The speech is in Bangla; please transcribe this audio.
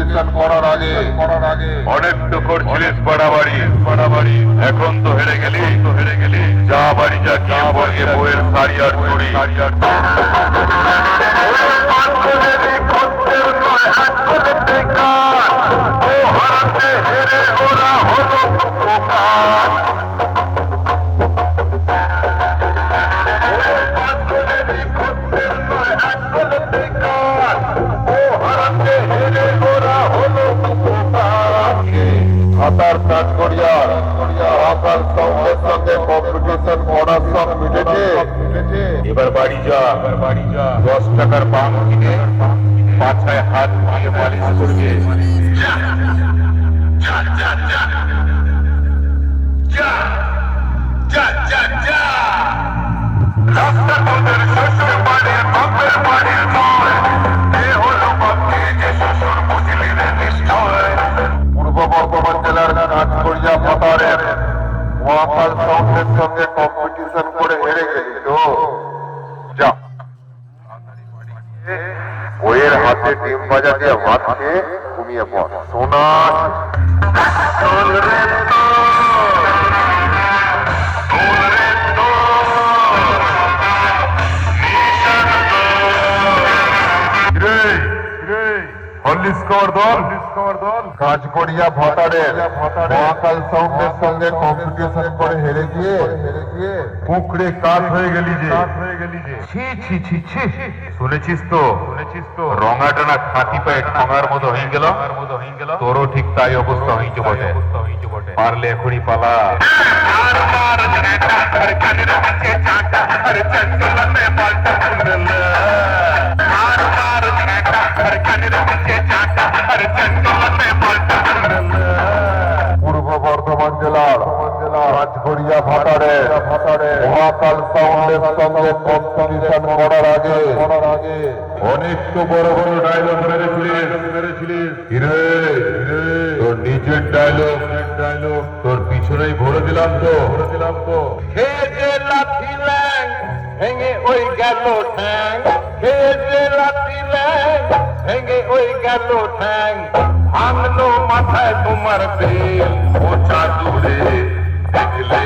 কম্পিটিশন করার আগে অনেক তো করছিলিস বাড়াবাড়ি এখন তো হেরে গেলি যা বাড়ি যা গিয়ে বলগে বইয়ের শাড়ি আর চুড়ি হাতার কাজ করিয়া আকাল সঙ্গে কম্পিটিশন করার সব মিটেছে। এবার বাড়ি যা 10 টাকার পান কিনে পাছায় হাত দিয়ে মালিশ করবে। রাস্তা তোদের শ্বশুর বাড়ির বাপের বাড়ির নয়, এ হলো বাপকে যে শ্বশুর বুঝলি রে নিশ্চয়। পূর্ব বর্ধমান জেলার কাজকরিয়া পাতারের মহাকাল সাউন্ডের সঙ্গে কম্পিটিশন করে হেরে গেলি তো যা বইয়ের হাতে ডিম ভাজা দিয়ে ভাত খেয়ে ঘুমিয়ে পড়। সোনা কাজ করিয়া ভাতারের মহাকাল সাউন্ডের সঙ্গে কম্পিটিশন করে হেরে গিয়ে কুকড়ে কাজ হয়ে গেলি যে। শুনেছিস তো রঙাটানা খাতি পায়ে ঠঙার মতো হয়ে গেল। তোরও ঠিক তাই অবস্থা হয়েছে বটে। পারলে এখনই পালা। পূর্ব বর্ধমান জেলার রাজগড়িয়া ভাটারে মহাকাল সাউন্ডের সঙ্গে কম্পিটিশন করার আগে অনেক তো বড় বড় ডায়লগ মেরেছিলিস। তোর নিজের ডায়লগ তোর পিছনেই ভরে দিলাম তো। খেয়ে লাঠি ল্যাং ভেঙে ওই গেল ঠ্যাং, খেয়ে লাঠি ল্যাং ভেঙে ওই গেল ঠ্যাং, ভাঙলো মাথায় তোমার বেল ও চাদুরে দেখলে